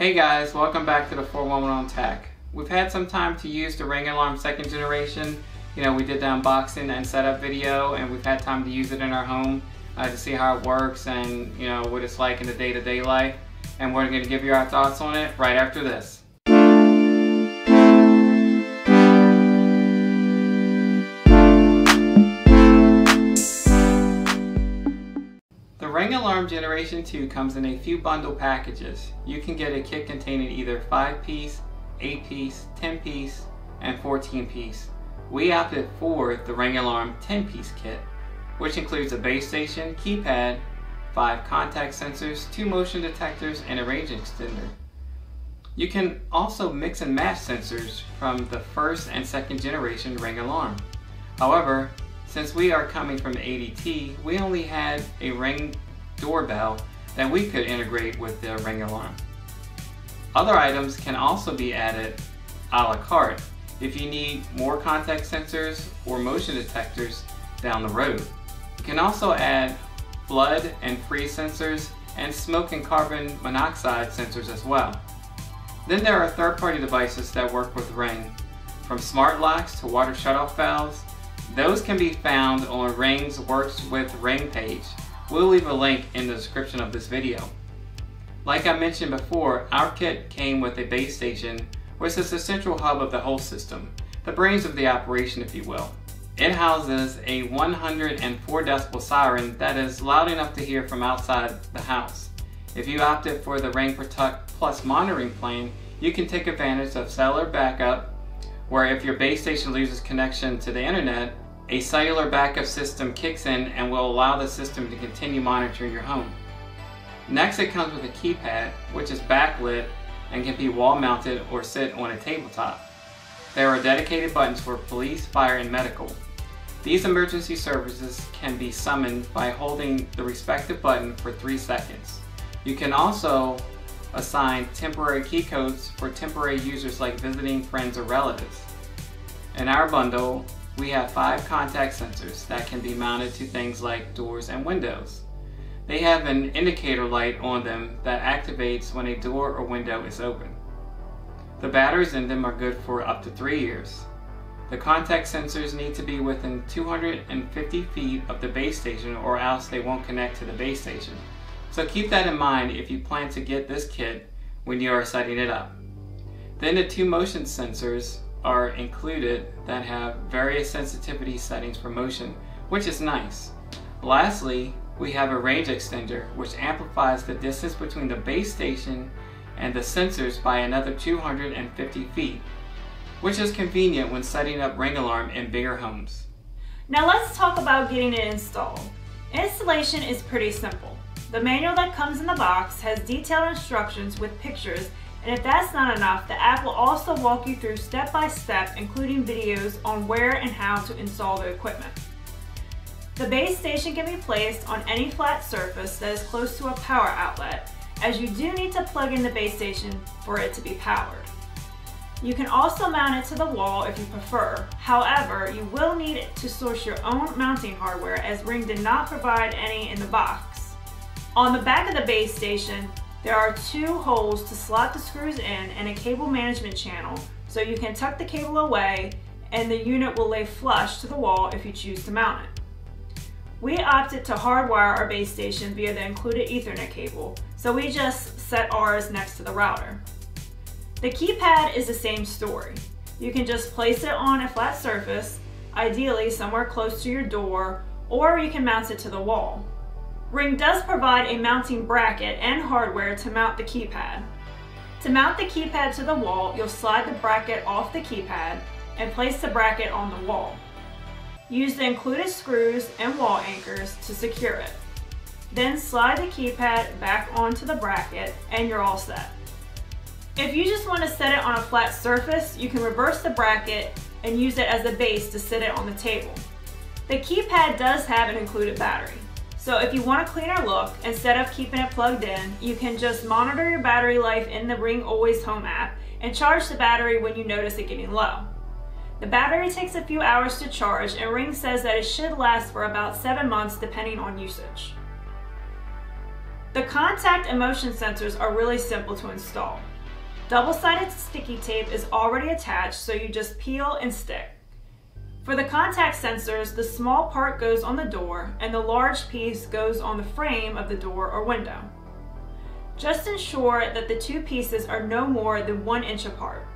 Hey guys, welcome back to the 411 Tech. We've had some time to use the Ring Alarm 2nd generation. We did the unboxing and setup video, and we've had time to use it in our home to see how it works and what it's like in the day-to-day life. And we're going to give you our thoughts on it right after this. The Ring Alarm Generation 2 comes in a few bundle packages. You can get a kit containing either 5-piece, 8-piece, 10-piece, and 14-piece. We opted for the Ring Alarm 10-piece kit, which includes a base station, keypad, 5 contact sensors, 2 motion detectors, and a range extender. You can also mix and match sensors from the 1st and 2nd generation Ring Alarm. However, since we are coming from ADT, we only had a Ring doorbell that we could integrate with the Ring Alarm. Other items can also be added a la carte if you need more contact sensors or motion detectors down the road. You can also add flood and freeze sensors and smoke and carbon monoxide sensors as well. Then there are third-party devices that work with Ring, from smart locks to water shutoff valves. Those can be found on Ring's Works with Ring page. We'll leave a link in the description of this video. Like I mentioned before, our kit came with a base station, which is the central hub of the whole system, the brains of the operation if you will. It houses a 104 decibel siren that is loud enough to hear from outside the house. If you opted for the Ring Protect Plus monitoring plan, you can take advantage of cellular backup, where if your base station loses connection to the internet, a cellular backup system kicks in and will allow the system to continue monitoring your home. Next, it comes with a keypad, which is backlit and can be wall mounted or sit on a tabletop. There are dedicated buttons for police, fire, and medical. These emergency services can be summoned by holding the respective button for 3 seconds. You can also assign temporary key codes for temporary users like visiting friends or relatives. In our bundle, we have 5 contact sensors that can be mounted to things like doors and windows. They have an indicator light on them that activates when a door or window is open. The batteries in them are good for up to 3 years. The contact sensors need to be within 250 feet of the base station or else they won't connect to the base station. So keep that in mind if you plan to get this kit when you are setting it up. Then the 2 motion sensors are included that have various sensitivity settings for motion, which is nice. Lastly, we have a range extender which amplifies the distance between the base station and the sensors by another 250 feet, which is convenient when setting up Ring Alarm in bigger homes. Now let's talk about getting it installed. Installation is pretty simple. The manual that comes in the box has detailed instructions with pictures, and if that's not enough, the app will also walk you through step by step, including videos on where and how to install the equipment. The base station can be placed on any flat surface that is close to a power outlet, as you do need to plug in the base station for it to be powered. You can also mount it to the wall if you prefer. However, you will need to source your own mounting hardware, as Ring did not provide any in the box. On the back of the base station, there are 2 holes to slot the screws in and a cable management channel, so you can tuck the cable away and the unit will lay flush to the wall if you choose to mount it. We opted to hardwire our base station via the included Ethernet cable, so we just set ours next to the router. The keypad is the same story. You can just place it on a flat surface, ideally somewhere close to your door, or you can mount it to the wall. Ring does provide a mounting bracket and hardware to mount the keypad. To mount the keypad to the wall, you'll slide the bracket off the keypad and place the bracket on the wall. Use the included screws and wall anchors to secure it. Then slide the keypad back onto the bracket and you're all set. If you just want to set it on a flat surface, you can reverse the bracket and use it as a base to sit it on the table. The keypad does have an included battery. So if you want a cleaner look, instead of keeping it plugged in, you can just monitor your battery life in the Ring Always Home app and charge the battery when you notice it getting low. The battery takes a few hours to charge, and Ring says that it should last for about 7 months depending on usage. The contact and motion sensors are really simple to install. Double-sided sticky tape is already attached, so you just peel and stick. For the contact sensors, the small part goes on the door and the large piece goes on the frame of the door or window. Just ensure that the two pieces are no more than 1 inch apart.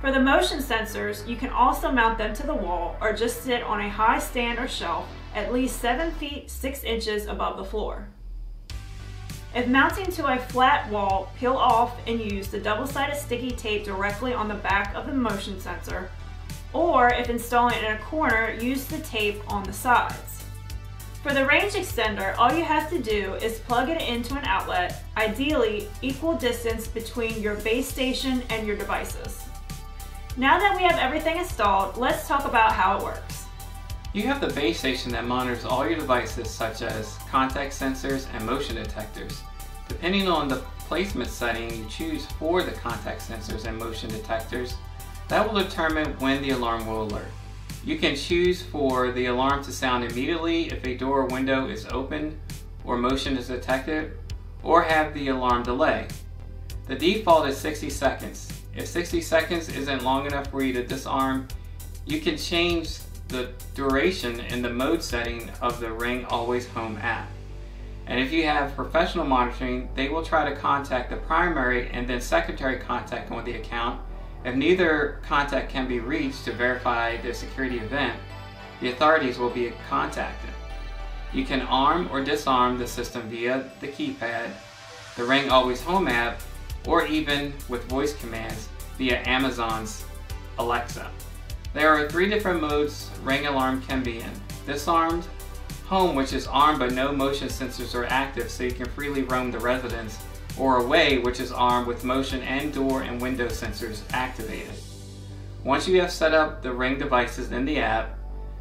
For the motion sensors, you can also mount them to the wall or just sit on a high stand or shelf at least 7 feet 6 inches above the floor. If mounting to a flat wall, peel off and use the double-sided sticky tape directly on the back of the motion sensor, or if installing it in a corner, use the tape on the sides. For the range extender, all you have to do is plug it into an outlet, ideally equal distance between your base station and your devices. Now that we have everything installed, let's talk about how it works. You have the base station that monitors all your devices such as contact sensors and motion detectors. Depending on the placement setting you choose for the contact sensors and motion detectors, that will determine when the alarm will alert. You can choose for the alarm to sound immediately if a door or window is opened or motion is detected, or have the alarm delay. The default is 60 seconds. If 60 seconds isn't long enough for you to disarm, you can change the duration in the mode setting of the Ring Always Home app. And if you have professional monitoring, they will try to contact the primary and then secondary contact on the account. If neither contact can be reached to verify the security event, the authorities will be contacted. You can arm or disarm the system via the keypad, the Ring Always Home app, or even with voice commands via Amazon's Alexa. There are 3 different modes Ring alarm can be in. Disarmed, home, which is armed but no motion sensors are active so you can freely roam the residence, or away, which is armed with motion and door and window sensors activated. Once you have set up the Ring devices in the app,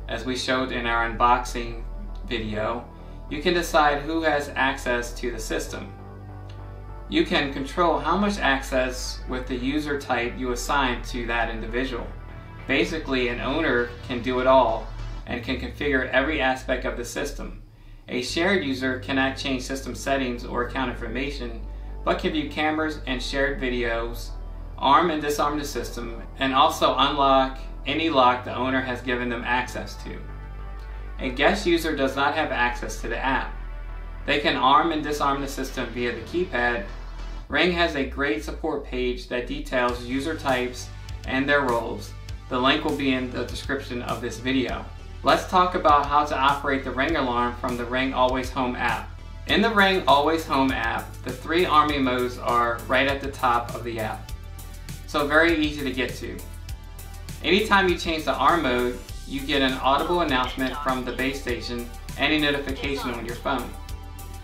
as we showed in our unboxing video, you can decide who has access to the system. You can control how much access with the user type you assign to that individual. Basically, an owner can do it all and can configure every aspect of the system. A shared user cannot change system settings or account information, but can view cameras and shared videos, arm and disarm the system, and also unlock any lock the owner has given them access to. A guest user does not have access to the app. They can arm and disarm the system via the keypad. Ring has a great support page that details user types and their roles. The link will be in the description of this video. Let's talk about how to operate the Ring alarm from the Ring Always Home app. In the Ring Always Home app, the 3 army modes are right at the top of the app, so very easy to get to. Anytime you change the arm mode, you get an audible announcement from the base station and a notification on your phone.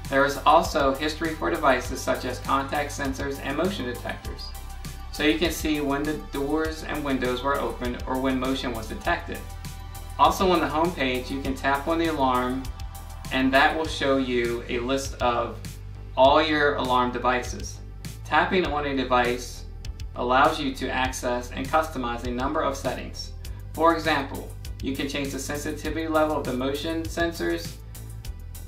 There is also history for devices such as contact sensors and motion detectors, so you can see when the doors and windows were opened or when motion was detected. Also on the home page, you can tap on the alarm and that will show you a list of all your alarm devices. Tapping on a device allows you to access and customize a number of settings. For example, you can change the sensitivity level of the motion sensors.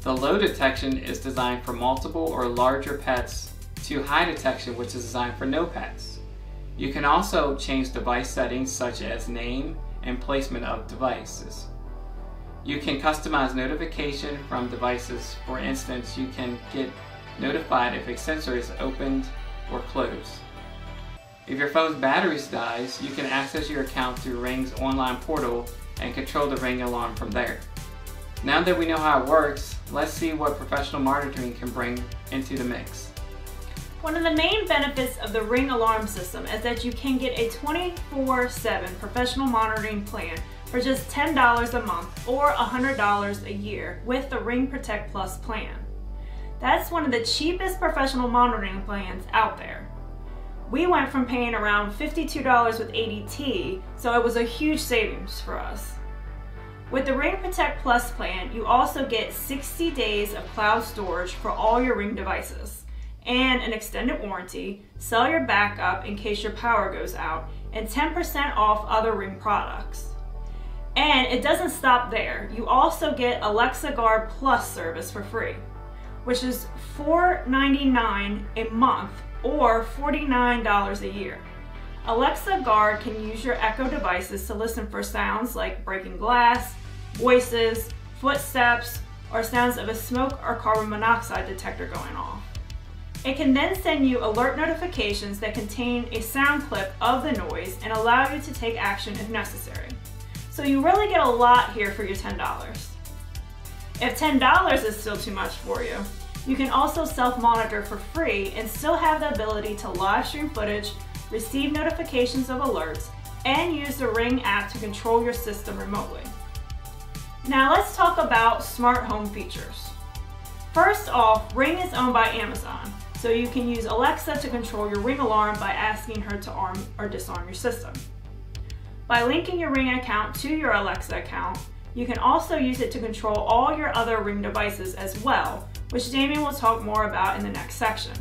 The low detection is designed for multiple or larger pets to high detection, which is designed for no pets. You can also change device settings such as name and placement of devices. You can customize notification from devices. For instance, you can get notified if a sensor is opened or closed. If your phone's battery dies, you can access your account through Ring's online portal and control the Ring alarm from there. Now that we know how it works, let's see what professional monitoring can bring into the mix. One of the main benefits of the Ring alarm system is that you can get a 24/7 professional monitoring plan for just $10 a month or $100 a year with the Ring Protect Plus plan. That's one of the cheapest professional monitoring plans out there. We went from paying around $52 with ADT, so it was a huge savings for us. With the Ring Protect Plus plan, you also get 60 days of cloud storage for all your Ring devices, and an extended warranty, cellular backup in case your power goes out, and 10% off other Ring products. And it doesn't stop there. You also get Alexa Guard Plus service for free, which is $4.99 a month or $49 a year. Alexa Guard can use your Echo devices to listen for sounds like breaking glass, voices, footsteps, or sounds of a smoke or carbon monoxide detector going off. It can then send you alert notifications that contain a sound clip of the noise and allow you to take action if necessary. So you really get a lot here for your $10. If $10 is still too much for you, you can also self-monitor for free and still have the ability to live stream footage, receive notifications of alerts, and use the Ring app to control your system remotely. Now let's talk about smart home features. First off, Ring is owned by Amazon, so you can use Alexa to control your Ring alarm by asking her to arm or disarm your system. By linking your Ring account to your Alexa account, you can also use it to control all your other Ring devices as well, which Damien will talk more about in the next section.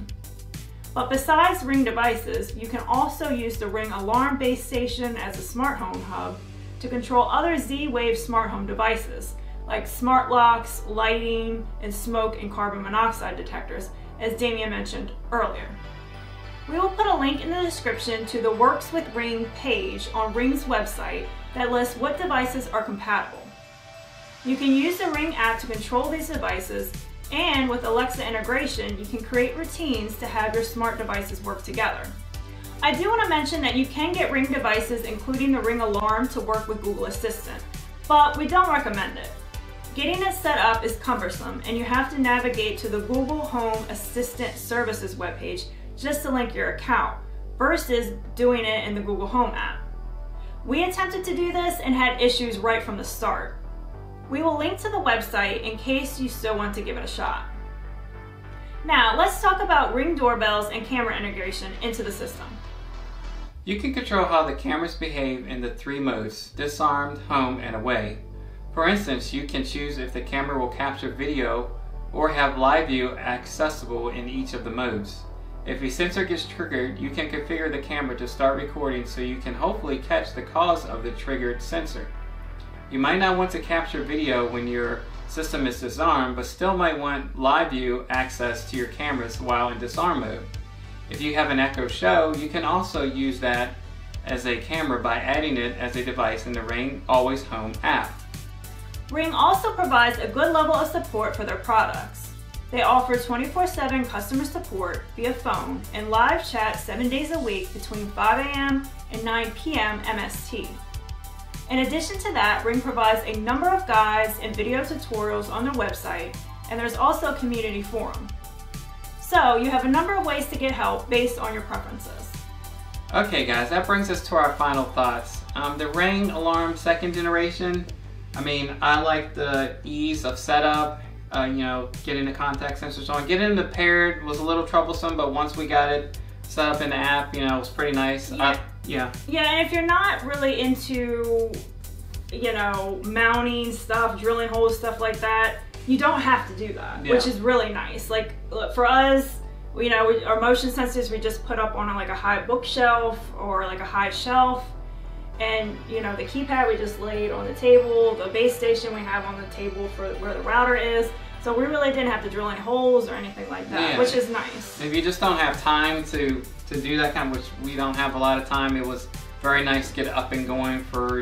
But besides Ring devices, you can also use the Ring alarm base station as a smart home hub to control other Z-Wave smart home devices, like smart locks, lighting, and smoke and carbon monoxide detectors, as Damien mentioned earlier. We will put a link in the description to the Works with Ring page on Ring's website that lists what devices are compatible. You can use the Ring app to control these devices, and with Alexa integration, you can create routines to have your smart devices work together. I do want to mention that you can get Ring devices, including the Ring alarm, to work with Google Assistant, but we don't recommend it. Getting it set up is cumbersome, and you have to navigate to the Google Home Assistant Services webpage just to link your account, versus doing it in the Google Home app. We attempted to do this and had issues right from the start. We will link to the website in case you still want to give it a shot. Now, let's talk about Ring doorbells and camera integration into the system. You can control how the cameras behave in the 3 modes: disarmed, home, and away. For instance, you can choose if the camera will capture video or have live view accessible in each of the modes. If a sensor gets triggered, you can configure the camera to start recording so you can hopefully catch the cause of the triggered sensor. You might not want to capture video when your system is disarmed, but still might want live view access to your cameras while in disarm mode. If you have an Echo Show, you can also use that as a camera by adding it as a device in the Ring Always Home app. Ring also provides a good level of support for their products. They offer 24/7 customer support via phone and live chat 7 days a week between 5 a.m. and 9 p.m. MST. In addition to that, Ring provides a number of guides and video tutorials on their website, and there's also a community forum. So you have a number of ways to get help based on your preferences. Okay guys, that brings us to our final thoughts. The Ring Alarm 2nd generation, I like the ease of setup, getting the contact sensors on. Getting the paired was a little troublesome, but once we got it set up in the app, it was pretty nice. Yeah, and if you're not really into, mounting stuff, drilling holes, stuff like that, you don't have to do that, which is really nice. Like, for us, our motion sensors we just put up on a high bookshelf or like a high shelf, and the keypad we just laid on the table, the base station we have on the table for where the router is. So we really didn't have to drill any holes or anything like that, which is nice. If you just don't have time to do that kind of, which we don't have a lot of time, it was very nice to get it up and going for,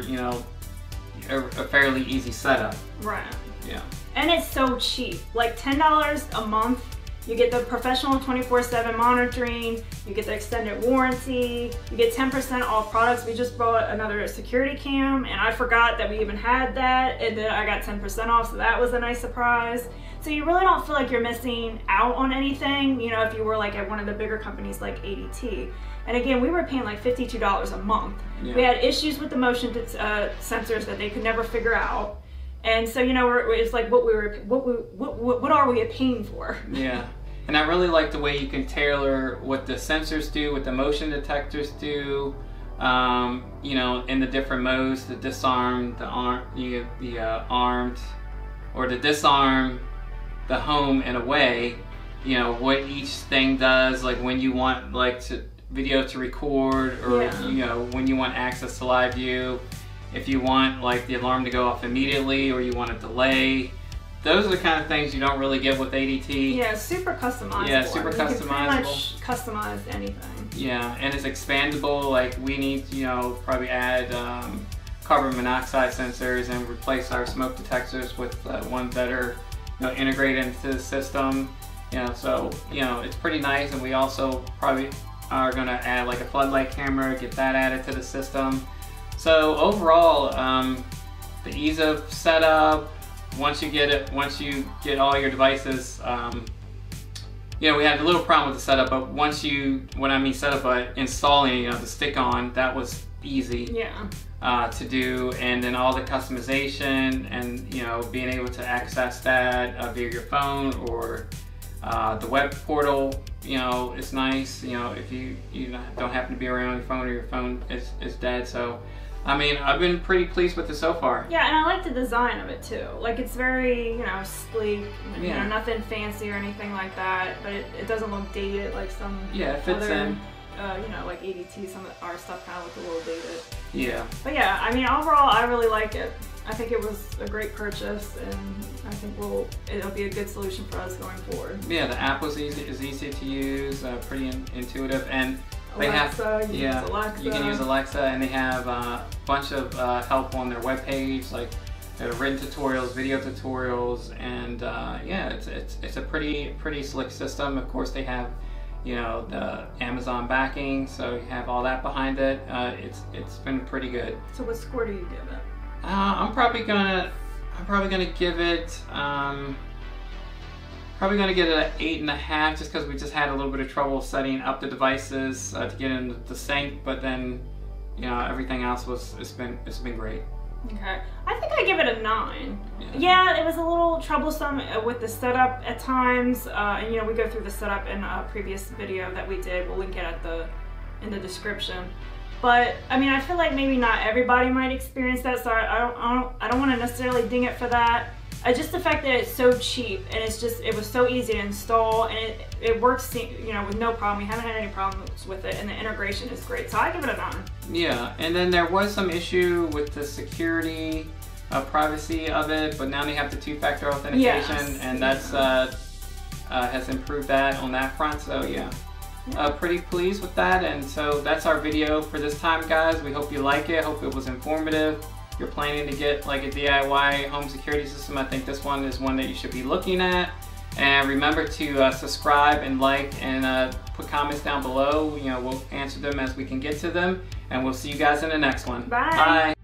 a fairly easy setup. Right. Yeah. And it's so cheap, like $10 a month. You get the professional 24/7 monitoring, you get the extended warranty, you get 10% off products. We just bought another security cam, and I forgot that we even had that, and then I got 10% off, so that was a nice surprise. So you really don't feel like you're missing out on anything, if you were like at one of the bigger companies like ADT. And again, we were paying like $52 a month. Yeah. We had issues with the motion sensors that they could never figure out. And so, it's like what are we paying for? Yeah. And I really like the way you can tailor what the sensors do, what the motion detectors do, in the different modes, the disarm, the armed, or the disarm, the home and away, what each thing does, like when you want video to record, or when you want access to live view, if you want the alarm to go off immediately or you want a delay, those are the kind of things you don't really get with ADT. Yeah, super customizable. Yeah, super customizable. You can pretty much customize anything. Yeah, and it's expandable. Like we need to, probably add carbon monoxide sensors and replace our smoke detectors with ones that are integrated into the system. So it's pretty nice. And we also probably are going to add like a floodlight camera, get that added to the system. So overall, the ease of setup. Once you get all your devices, we had a little problem with the setup, but when I mean setup, installing, the stick-on, that was easy. Yeah. To do, and then all the customization and being able to access that via your phone or the web portal, it's nice. If you don't happen to be around your phone or your phone is dead, so. I mean, I've been pretty pleased with it so far. Yeah, and I like the design of it too. Like it's very, sleek, nothing fancy or anything like that, but it doesn't look dated like some it fits other, in. Like ADT, some of our stuff kind of looked a little dated. Yeah. But yeah, I mean, overall, I really like it. I think it was a great purchase, and I think it'll be a good solution for us going forward. Yeah, the app is easy to use, pretty intuitive, and they Alexa, you can use Alexa, and they have a bunch of help on their webpage, like written tutorials, video tutorials, and it's a pretty slick system. Of course, they have the Amazon backing, so you have all that behind it. It's been pretty good. So what score do you give it? I'm probably gonna give it. Probably going to get it at 8.5, just because we just had a little bit of trouble setting up the devices to get into the sync, but then everything else it's been great. Okay, I think I give it a 9. Yeah, it was a little troublesome with the setup at times, and we go through the setup in a previous video that we did. We'll link it in the description. But I mean, I feel like maybe not everybody might experience that, so I don't want to necessarily ding it for that. Just the fact that it's so cheap and it was so easy to install, and it works, with no problem. We haven't had any problems with it, and the integration is great. So I give it a 9. Yeah, and then there was some issue with the security, privacy of it, but now they have the 2-factor authentication, and that's has improved that on that front. So yeah. Pretty pleased with that, and so that's our video for this time, guys. We hope you like it. Hope it was informative. If you're planning to get like a DIY home security system, I think this one is one that you should be looking at. And remember to subscribe and like and put comments down below. We'll answer them as we can get to them, and we'll see you guys in the next one. Bye. Bye.